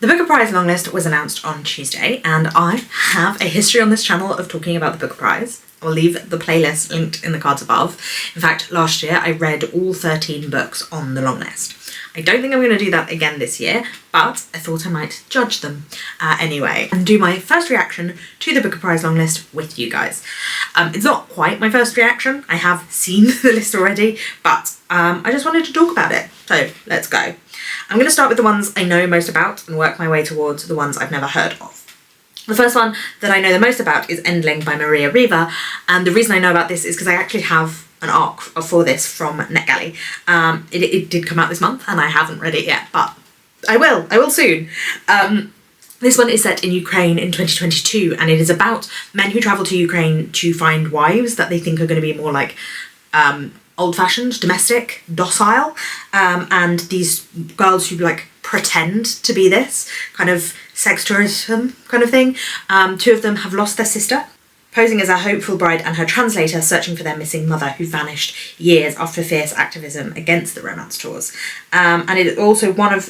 The Booker Prize longlist was announced on Tuesday, and I have a history on this channel of talking about the Booker Prize. I'll leave the playlist linked in the cards above. In fact, last year I read all 13 books on the longlist. I don't think I'm going to do that again this year, but I thought I might judge them anyway and do my first reaction to the Booker Prize longlist with you guys. It's not quite my first reaction. I have seen the list already, but I just wanted to talk about it. So let's go. I'm going to start with the ones I know most about and work my way towards the ones I've never heard of. The first one that I know the most about is Endling by Maria Riva, and the reason I know about this is because I actually have an arc for this from NetGalley. It did come out this month and I haven't read it yet, but I will soon. This one is set in Ukraine in 2022, and it is about men who travel to Ukraine to find wives that they think are going to be more like old-fashioned, domestic, docile, and these girls who like pretend to be this kind of sex tourism kind of thing. Two of them have lost their sister, posing as a hopeful bride and her translator searching for their missing mother who vanished years after fierce activism against the romance tours. And it is also one of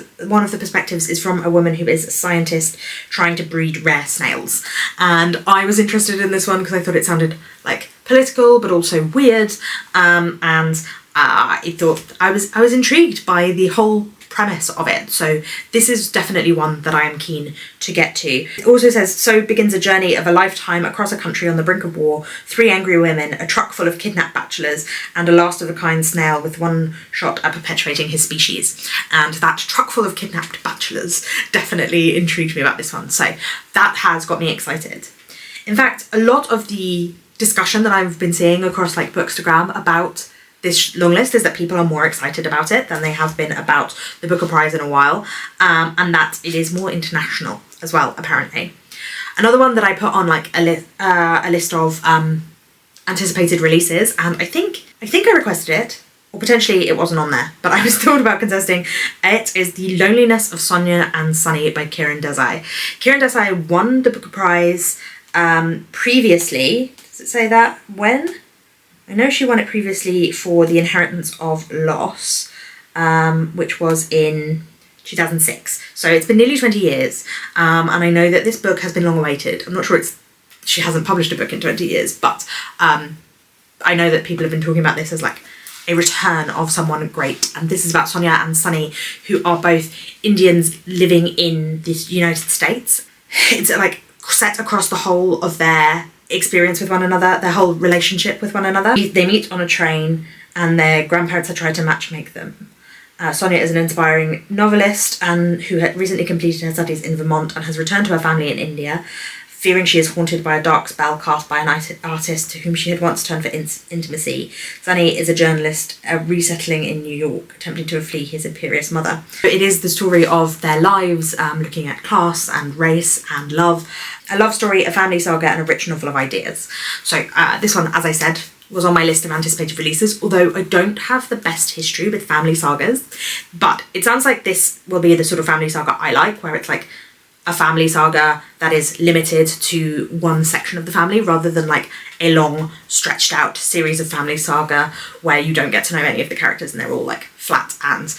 the perspectives is from a woman who is a scientist trying to breed rare snails. And I was interested in this one because I thought it sounded like political but also weird, and I thought I was intrigued by the whole premise of it, so this is definitely one that I am keen to get to. It also says, so begins a journey of a lifetime across a country on the brink of war, 3 angry women, a truck full of kidnapped bachelors, and a last-of-a-kind snail with one shot at perpetuating his species. And that truck full of kidnapped bachelors definitely intrigued me about this one, so that has got me excited. In fact, a lot of the discussion that I've been seeing across like Bookstagram about this long list is that people are more excited about it than they have been about the Booker Prize in a while, and that it is more international as well, apparently. Another one that I put on like a list of anticipated releases, and I think I requested it, or potentially it wasn't on there, but I was thought about contesting it, is The Loneliness of Sonia and Sunny by Kiran Desai. Kiran Desai won the Booker Prize previously. Does it say that? When? I know she won it previously for The Inheritance of Loss, which was in 2006. So it's been nearly 20 years, and I know that this book has been long awaited. I'm not sure she hasn't published a book in 20 years, but I know that people have been talking about this as like a return of someone great, and this is about Sonia and Sunny, who are both Indians living in the United States. It's like set across the whole of their experience with one another, their whole relationship with one another. They meet on a train and their grandparents have tried to matchmake them. Sonia is an inspiring novelist and who had recently completed her studies in Vermont and has returned to her family in India, fearing she is haunted by a dark spell cast by an artist to whom she had once turned for intimacy. Sunny is a journalist resettling in New York, attempting to flee his imperious mother. It is the story of their lives, looking at class and race and love. A love story, a family saga, and a rich novel of ideas. So this one, as I said, was on my list of anticipated releases, although I don't have the best history with family sagas. But it sounds like this will be the sort of family saga I like, where it's like a family saga that is limited to one section of the family rather than like a long stretched out series of family saga where you don't get to know any of the characters and they're all like flat and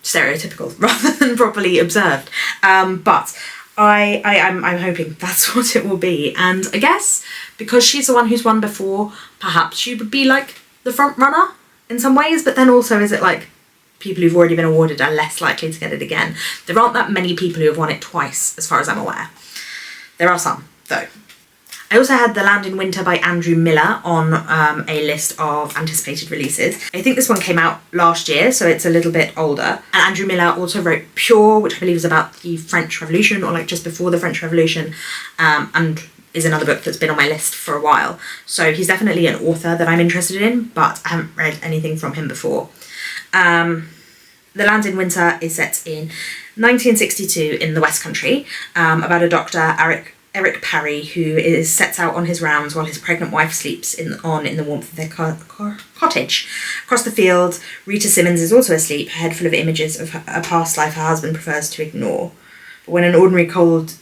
stereotypical rather than properly observed. But I'm hoping that's what it will be, and I guess because she's the one who's won before, perhaps she would be like the front runner in some ways, but then also is it like people who've already been awarded are less likely to get it again? There aren't that many people who have won it twice, as far as I'm aware. There are some, though. I also had The Land in Winter by Andrew Miller on a list of anticipated releases. I think this one came out last year, so it's a little bit older. And Andrew Miller also wrote Pure, which I believe is about the French Revolution, or like just before the French Revolution, and is another book that's been on my list for a while. So he's definitely an author that I'm interested in, but I haven't read anything from him before. The Land in Winter is set in 1962 in the West Country, about a doctor, Eric Parry, who sets out on his rounds while his pregnant wife sleeps in the warmth of their cottage. Across the field, Rita Simmons is also asleep, her head full of images of a past life her husband prefers to ignore. But when an ordinary cold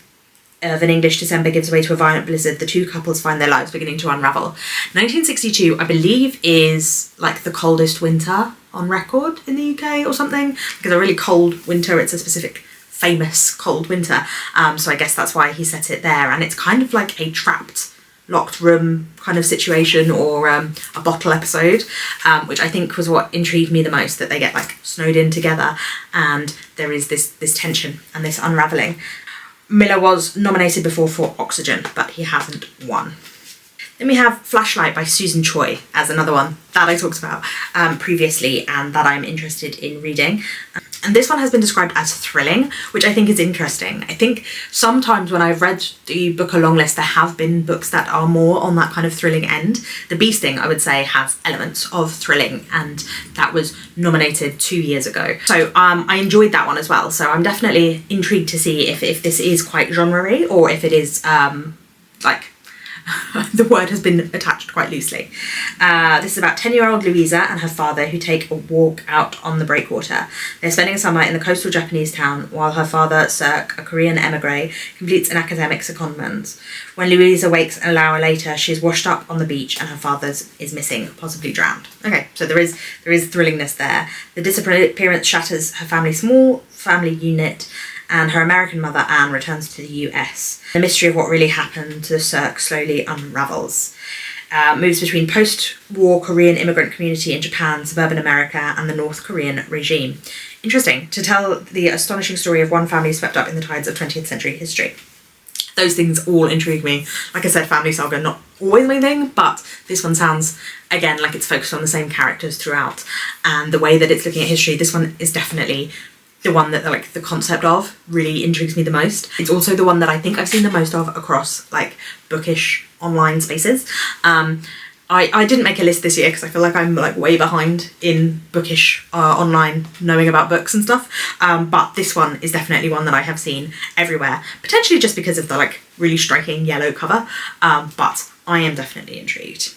of an English December gives way to a violent blizzard, the two couples find their lives beginning to unravel. 1962, I believe, is like the coldest winter on record in the UK or something. Because a really cold winter, it's a specific famous cold winter. So I guess that's why he set it there. And it's kind of like a trapped, locked room kind of situation, or a bottle episode, which I think was what intrigued me the most, that they get like snowed in together and there is this tension and this unraveling. Miller was nominated before for Oxygen, but he hasn't won. Then we have Flashlight by Susan Choi as another one that I talked about previously and that I'm interested in reading. And this one has been described as thrilling, which I think is interesting. I think sometimes when I've read the book A Longlist, there have been books that are more on that kind of thrilling end. The Bee Sting, I would say, has elements of thrilling, and that was nominated 2 years ago. So I enjoyed that one as well. So I'm definitely intrigued to see if this is quite genre-y, or if it is like the word has been attached quite loosely. This is about 10-year-old Louisa and her father, who take a walk out on the breakwater. They're spending a summer in the coastal Japanese town while her father, Cirque, a Korean emigre, completes an academic secondment. When Louisa wakes an hour later, she is washed up on the beach and her father is missing, possibly drowned. Okay, so there is thrillingness there. The disappearance shatters her small family unit, and her American mother, Anne, returns to the US. The mystery of what really happened to Cirque slowly unravels. Moves between post-war Korean immigrant community in Japan, suburban America, and the North Korean regime. Interesting to tell the astonishing story of one family swept up in the tides of 20th century history. Those things all intrigue me. Like I said, family saga, not always my thing, but this one sounds, again, like it's focused on the same characters throughout. And the way that it's looking at history, this one is definitely the one that like the concept of really intrigues me the most. It's also the one that I think I've seen the most of across like bookish online spaces. I didn't make a list this year because I feel like I'm like way behind in bookish online knowing about books and stuff. But this one is definitely one that I have seen everywhere, potentially just because of the like really striking yellow cover. But I am definitely intrigued.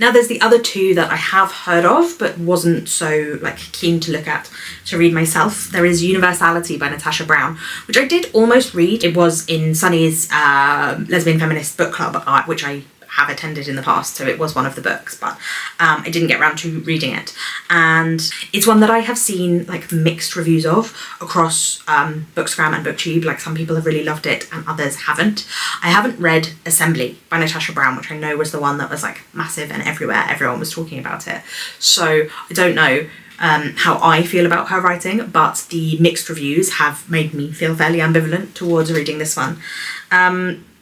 Now there's the other two that I have heard of but wasn't so like keen to look at to read myself. There is Universality by Natasha Brown, which I did almost read. It was in Sunny's lesbian feminist book club, which I have attended in the past, so it was one of the books, but I didn't get around to reading it. And it's one that I have seen like mixed reviews of across Bookstagram and BookTube. Like some people have really loved it and others haven't. I haven't read Assembly by Natasha Brown, which I know was the one that was like massive and everywhere, everyone was talking about it. So I don't know how I feel about her writing, but the mixed reviews have made me feel fairly ambivalent towards reading this one.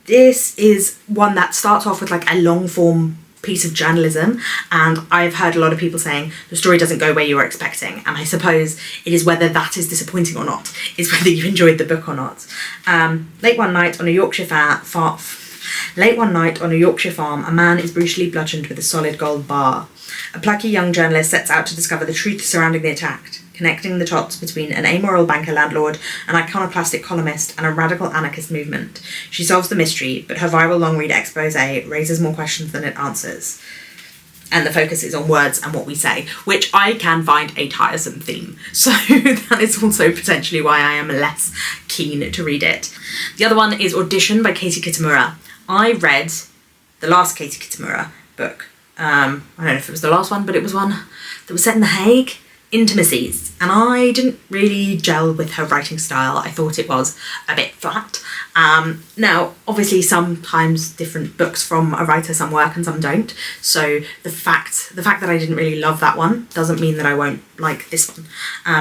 This is one that starts off with like a long form piece of journalism, and I've heard a lot of people saying the story doesn't go where you were expecting, and I suppose it is whether that is disappointing or not, is whether you enjoyed the book or not. Late one night on a Yorkshire farm, a man is brutally bludgeoned with a solid gold bar. A plucky young journalist sets out to discover the truth surrounding the attack, connecting the dots between an amoral banker landlord, an iconoclastic columnist, and a radical anarchist movement. She solves the mystery, but her viral long-read expose raises more questions than it answers. And the focus is on words and what we say, which I can find a tiresome theme. So that is also potentially why I am less keen to read it. The other one is Audition by Katie Kitamura. I read the last Katie Kitamura book. I don't know if it was the last one, but it was one that was set in The Hague. Intimacies, and I didn't really gel with her writing style. I thought it was a bit flat. Now, obviously, sometimes different books from a writer, some work and some don't. So the fact that I didn't really love that one doesn't mean that I won't like this one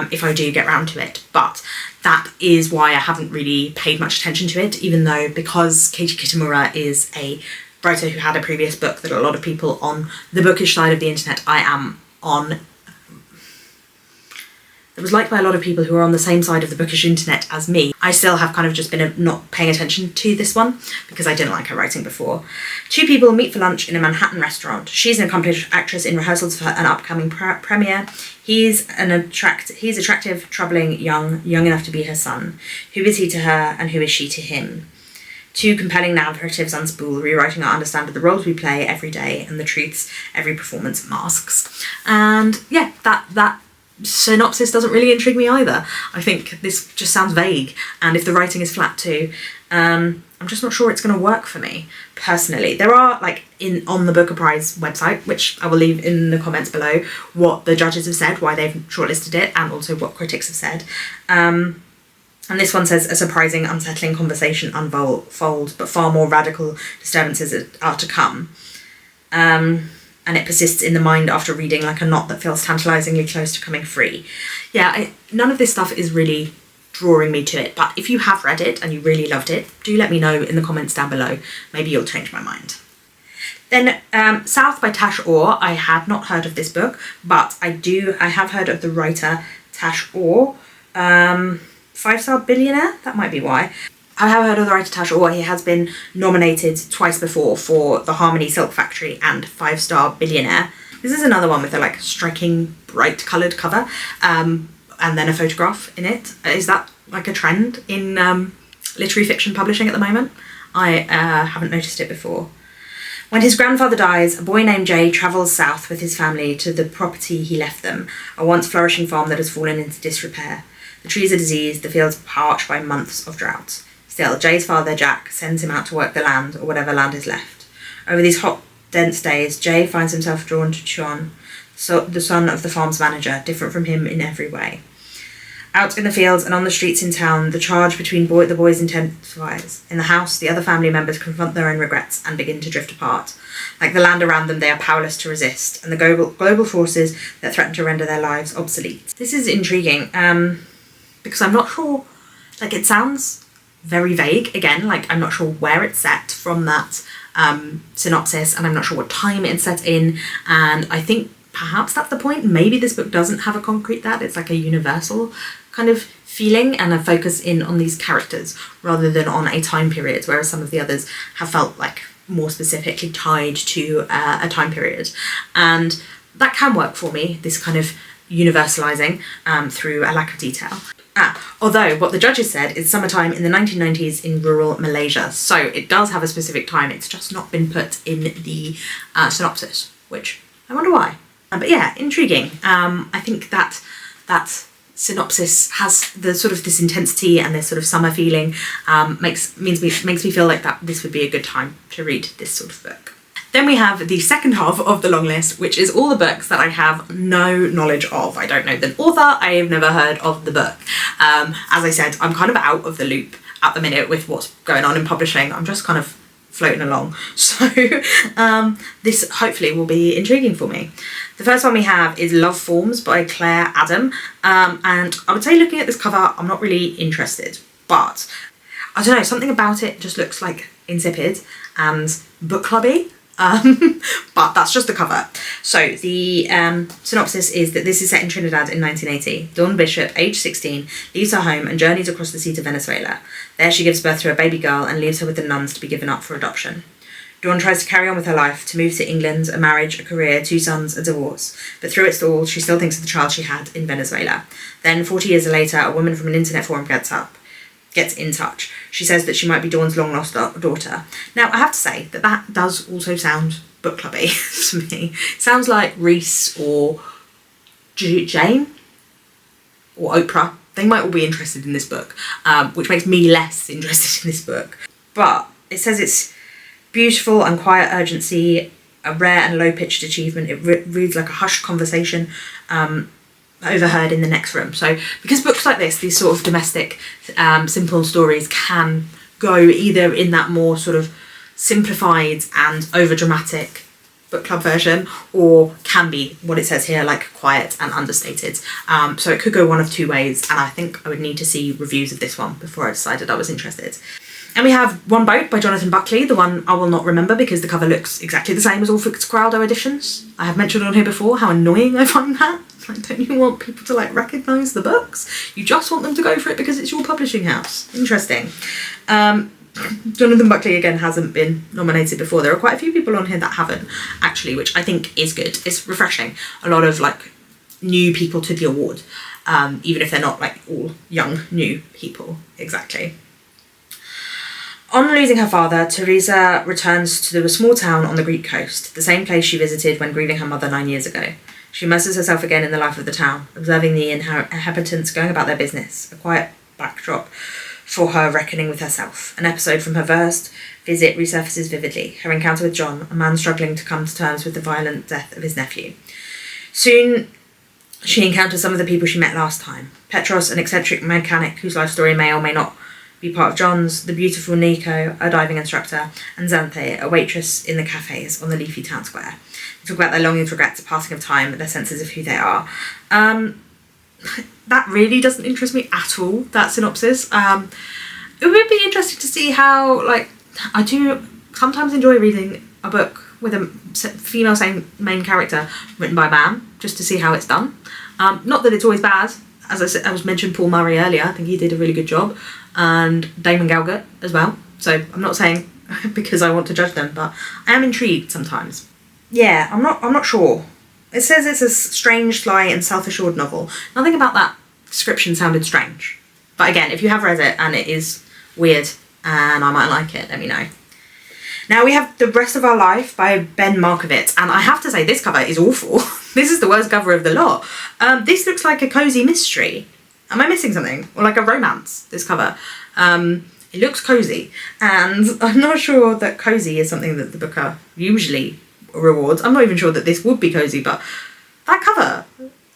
if I do get round to it. But that is why I haven't really paid much attention to it, even though because Katie Kitamura is a writer who had a previous book that a lot of people on the bookish side of the internet I am on. It was liked by a lot of people who are on the same side of the bookish internet as me. I still have kind of just been not paying attention to this one because I didn't like her writing before. Two people meet for lunch in a Manhattan restaurant. She's an accomplished actress in rehearsals for an upcoming premiere. He's attractive, troubling, young enough to be her son. Who is he to her and who is she to him? Two compelling narratives unspool, rewriting our understanding of the roles we play every day and the truths every performance masks. And yeah, that synopsis doesn't really intrigue me either. I think this just sounds vague, and if the writing is flat too, I'm just not sure it's going to work for me personally. There are like on the Booker Prize website, which I will leave in the comments below, what the judges have said, why they've shortlisted it, and also what critics have said. And this one says, a surprising, unsettling conversation unfolds, but far more radical disturbances are to come. And it persists in the mind after reading like a knot that feels tantalisingly close to coming free. Yeah, none of this stuff is really drawing me to it, but if you have read it and you really loved it, do let me know in the comments down below. Maybe you'll change my mind. Then South by Tash Orr. I had not heard of this book, but I have heard of the writer Tash Orr. 5-star billionaire, that might be why. I have heard of the writer Tash Orr. He has been nominated twice before for The Harmony Silk Factory and 5-star billionaire. This is another one with a like striking bright coloured cover, and then a photograph in it. Is that like a trend in literary fiction publishing at the moment? I haven't noticed it before. When his grandfather dies, a boy named Jay travels south with his family to the property he left them, a once flourishing farm that has fallen into disrepair. The trees are diseased, the fields parched by months of drought. Still, Jay's father, Jack, sends him out to work the land, or whatever land is left. Over these hot, dense days, Jay finds himself drawn to Chon, the son of the farm's manager, different from him in every way. Out in the fields and on the streets in town, the charge between the boys intensifies. In the house, the other family members confront their own regrets and begin to drift apart. Like the land around them, they are powerless to resist, and the global forces that threaten to render their lives obsolete. This is intriguing, because I'm not sure, like it sounds very vague, again, like I'm not sure where it's set from that synopsis, and I'm not sure what time it's set in, and I think perhaps that's the point. Maybe this book doesn't have a concrete that, it's like a universal kind of feeling and a focus in on these characters rather than on a time period, whereas some of the others have felt like more specifically tied to a time period. And that can work for me, this kind of universalizing through a lack of detail. Although what the judges said is summertime in the 1990s in rural Malaysia, so it does have a specific time, it's just not been put in the synopsis, which I wonder why. But yeah, intriguing. I think that synopsis has the sort of this intensity and this sort of summer feeling, makes me feel like that this would be a good time to read this sort of book. Then we have the second half of the long list, which is all the books that I have no knowledge of. I don't know the author, I have never heard of the book. As I said, I'm kind of out of the loop at the minute with what's going on in publishing. I'm just kind of floating along. So this hopefully will be intriguing for me. The first one we have is Love Forms by Claire Adam. And I would say looking at this cover, I'm not really interested, but I don't know, something about it just looks like insipid and book clubby. But that's just the cover. So the synopsis is that this is set in Trinidad in 1980. Dawn Bishop, age 16, leaves her home and journeys across the sea to Venezuela. There she gives birth to a baby girl and leaves her with the nuns to be given up for adoption. Dawn tries to carry on with her life, to move to England, a marriage, a career, 2 sons, a divorce. But through it all, she still thinks of the child she had in Venezuela. Then, 40 years later, a woman from an internet forum gets in touch. She says that she might be Dawn's long-lost daughter. Now, I have to say that that does also sound book clubby to me. It sounds like Reese or Jane or Oprah. They might all be interested in this book, which makes me less interested in this book. But it says it's beautiful and quiet urgency, a rare and low-pitched achievement. It reads like a hushed conversation overheard in the next room. So because books like this, these sort of domestic simple stories can go either in that more sort of simplified and over-dramatic book club version, or can be what it says here, like quiet and understated. So it could go one of two ways, and I think I would need to see reviews of this one before I decided I was interested. And we have One Boat by Jonathan Buckley, the one I will not remember because the cover looks exactly the same as all Fitzcarraldo editions. I have mentioned on here before how annoying I find that. Like, don't you want people to like recognise the books? You just want them to go for it because it's your publishing house. Interesting. Jonathan Buckley again hasn't been nominated before. There are quite a few people on here that haven't actually, which I think is good. It's refreshing. A lot of like new people to the award, even if they're not like all young new people exactly. On losing her father, Teresa returns to a small town on the Greek coast, the same place she visited when grieving her mother 9 years ago. She immerses herself again in the life of the town, observing the inhabitants going about their business, a quiet backdrop for her reckoning with herself. An episode from her first visit resurfaces vividly, her encounter with John, a man struggling to come to terms with the violent death of his nephew. Soon, She encounters some of the people she met last time. Petros, an eccentric mechanic whose life story may or may not be part of John's, the beautiful Nico, a diving instructor, and Xanthe, a waitress in the cafes on the leafy town square. They talk about their longings, regrets, the passing of time, their senses of who they are. That really doesn't interest me at all, that synopsis. It would be interesting to see how, like, I do sometimes enjoy reading a book with a female main character written by a man, just to see how it's done. Not that it's always bad. As I said, I was mentioned Paul Murray earlier. I think he did a really good job, and Damon Galgut as well. So I'm not saying because I want to judge them, but I am intrigued sometimes. Yeah, I'm not sure. It says it's a strange, sly, and self-assured novel. Nothing about that description sounded strange. But again, if you have read it and it is weird and I might like it, let me know. Now we have The Rest of Our Life by Ben Markovitz, and I have to say this cover is awful. This is the worst cover of the lot. This looks like a cosy mystery. Am I missing something? Or like a romance, this cover. It looks cosy, and I'm not sure that cosy is something that the booker usually rewards. I'm not even sure that this would be cosy, but that cover,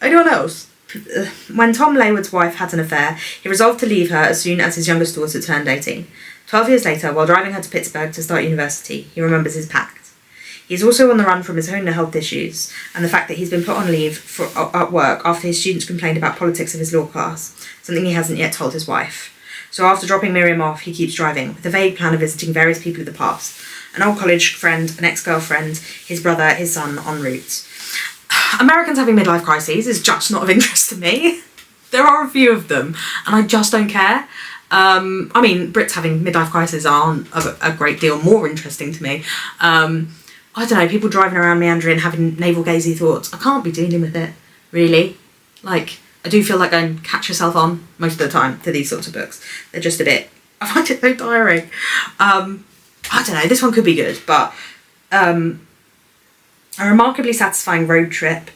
anyone else? When Tom Laywood's wife had an affair, he resolved to leave her as soon as his youngest daughter turned 18. 12 years later, while driving her to Pittsburgh to start university, he remembers his pact. He is also on the run from his own health issues and the fact that he's been put on leave at work after his students complained about politics of his law class, something he hasn't yet told his wife. So after dropping Miriam off, he keeps driving, with a vague plan of visiting various people of the past, an old college friend, an ex-girlfriend, his brother, his son, en route. Americans having midlife crises is just not of interest to me. There are a few of them, and I just don't care. I mean, Brits having midlife crises aren't a great deal more interesting to me. I don't know, people driving around meandering, having navel-gazy thoughts. I can't be dealing with it, really. Like, I do feel like going catch yourself on most of the time to these sorts of books. They're just a bit, I find it so tiring. I don't know, this one could be good, but a remarkably satisfying road trip.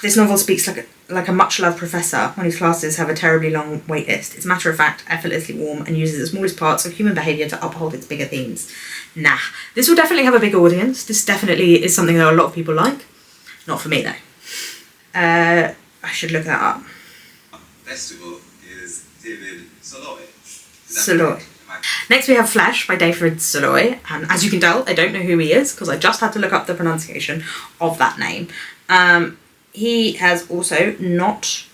This novel speaks like a much-loved professor when his classes have a terribly long wait list. It's matter-of-fact, effortlessly warm, and uses the smallest parts of human behaviour to uphold its bigger themes. Nah. This will definitely have a big audience. This definitely is something that a lot of people like. Not for me, though. I should look that up. Festival is David Soloy. Soloy. Next we have Flesh by David Soloy, and as you can tell, I don't know who he is because I just had to look up the pronunciation of that name. He has also not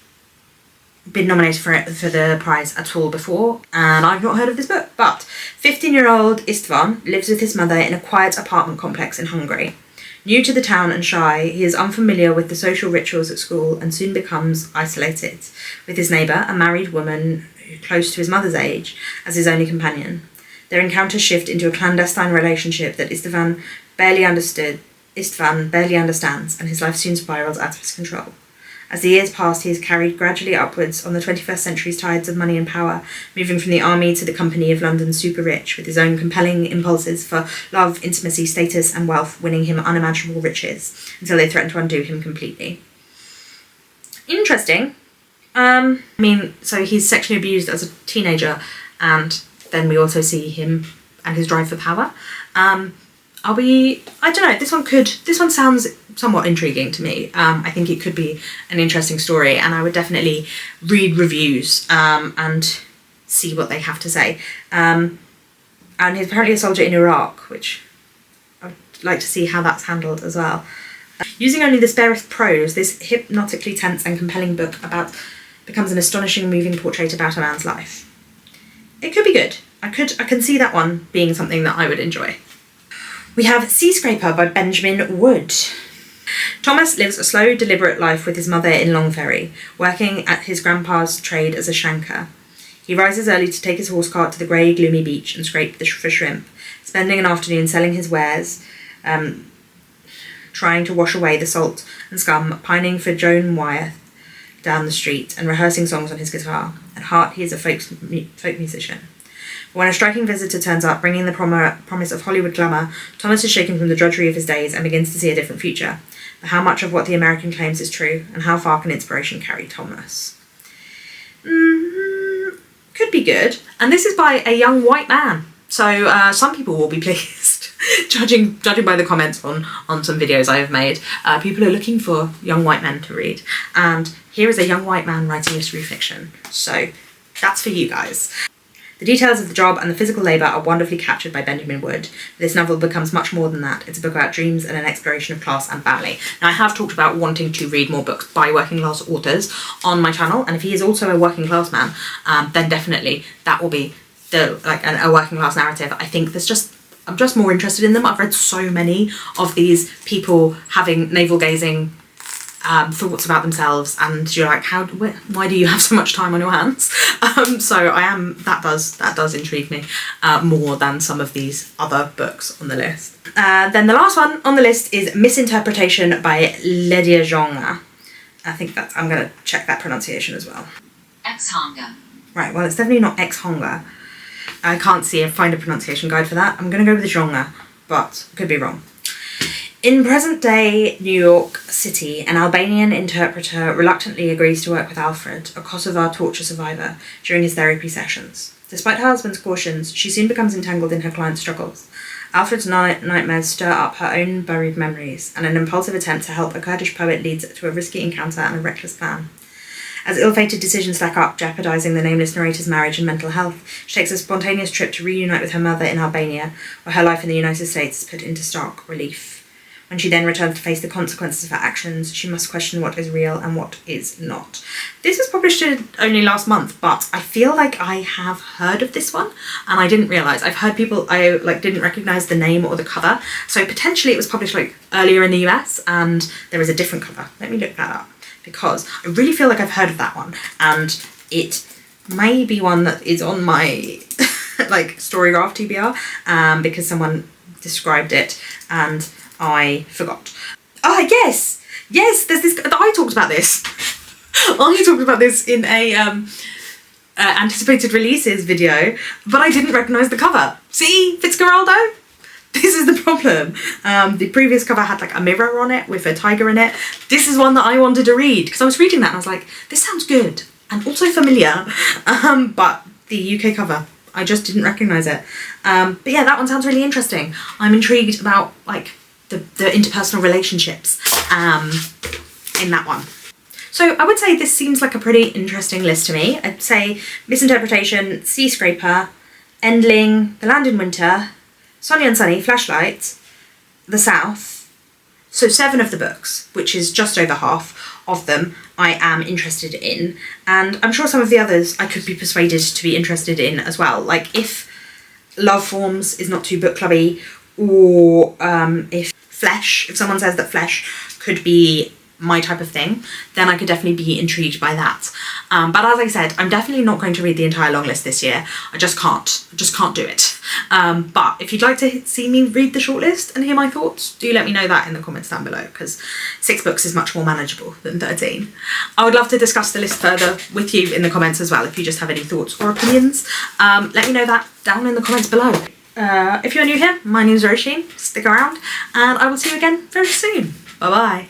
been nominated for the prize at all before, and I've not heard of this book, but 15-year-old Istvan lives with his mother in a quiet apartment complex in Hungary. New to the town and shy, he is unfamiliar with the social rituals at school and soon becomes isolated, with his neighbour, a married woman close to his mother's age, as his only companion. Their encounters shift into a clandestine relationship that Istvan barely understands, and his life soon spirals out of his control. As the years pass, he is carried gradually upwards on the 21st century's tides of money and power, moving from the army to the company of London's super-rich, with his own compelling impulses for love, intimacy, status and wealth winning him unimaginable riches, until they threaten to undo him completely. Interesting. So he's sexually abused as a teenager, and then we also see him and his drive for power. I don't know, this one sounds somewhat intriguing to me. I think it could be an interesting story, and I would definitely read reviews and see what they have to say. And he's apparently a soldier in Iraq, which I'd like to see how that's handled as well. Using only the sparest prose, this hypnotically tense and compelling book becomes an astonishing, moving portrait about a man's life. It could be good. I can see that one being something that I would enjoy. We have Seascraper by Benjamin Wood. Thomas lives a slow, deliberate life with his mother in Longferry, working at his grandpa's trade as a shanker. He rises early to take his horse cart to the grey, gloomy beach and scrape for shrimp, spending an afternoon selling his wares, trying to wash away the salt and scum, pining for Joan Wyeth down the street and rehearsing songs on his guitar. At heart, he is a folk musician. When a striking visitor turns up, bringing the promise of Hollywood glamour, Thomas is shaken from the drudgery of his days and begins to see a different future. But how much of what the American claims is true, and how far can inspiration carry Thomas? Could be good. And this is by a young white man, so some people will be pleased. judging by the comments on some videos I have made, people are looking for young white men to read. And here is a young white man writing history fiction. So that's for you guys. The details of the job and the physical labour are wonderfully captured by Benjamin Wood. This novel becomes much more than that. It's a book about dreams and an exploration of class and family. Now, I have talked about wanting to read more books by working class authors on my channel, and if he is also a working class man, then definitely that will be a working class narrative. I think I'm just more interested in them. I've read so many of these people having navel-gazing thoughts about themselves, and you're like, why do you have so much time on your hands? So that does intrigue me more than some of these other books on the list. Then the last one on the list is Misinterpretation by Lydia Zhonga. I think I'm going to check that pronunciation as well. Ex-Honga. Right, well, it's definitely not Ex-Honga. I can't find a pronunciation guide for that. I'm going to go with Zhonga, but could be wrong. In present-day New York City, an Albanian interpreter reluctantly agrees to work with Alfred, a Kosovar torture survivor, during his therapy sessions. Despite her husband's cautions, she soon becomes entangled in her client's struggles. Alfred's nightmares stir up her own buried memories, and an impulsive attempt to help a Kurdish poet leads to a risky encounter and a reckless plan. As ill-fated decisions stack up, jeopardising the nameless narrator's marriage and mental health, she takes a spontaneous trip to reunite with her mother in Albania, where her life in the United States is put into stark relief. When she then returns to face the consequences of her actions, she must question what is real and what is not. This was published only last month, but I feel like I have heard of this one, and I didn't realise. I've heard people, I didn't recognise the name or the cover, so potentially it was published earlier in the US, and there is a different cover. Let me look that up, because I really feel like I've heard of that one, and it may be one that is on my Storygraph TBR, because someone described it, and I forgot. Oh, yes, there's this, I talked about this. I talked about this in a anticipated releases video, but I didn't recognise the cover. See, Fitzgeraldo? This is the problem. The previous cover had a mirror on it with a tiger in it. This is one that I wanted to read, because I was reading that and I was like, this sounds good and also familiar, but the UK cover, I just didn't recognise it. But yeah, that one sounds really interesting. I'm intrigued about the interpersonal relationships in that one. So I would say this seems like a pretty interesting list to me. I'd say Misinterpretation, Seascraper, Endling, The Land in Winter, Sonia and Sunny, Flashlight, The South. So 7 of the books, which is just over half of them, I am interested in. And I'm sure some of the others I could be persuaded to be interested in as well. If Love Forms is not too book clubby, or if someone says that Flesh could be my type of thing, then I could definitely be intrigued by that. But as I said, I'm definitely not going to read the entire long list this year. I just can't do it. But if you'd like to see me read the shortlist and hear my thoughts, do let me know that in the comments down below, because 6 books is much more manageable than 13. I would love to discuss the list further with you in the comments as well. If you just have any thoughts or opinions, let me know that down in the comments below. If you're new here, my name is Roisin. Stick around and I will see you again very soon. Bye bye.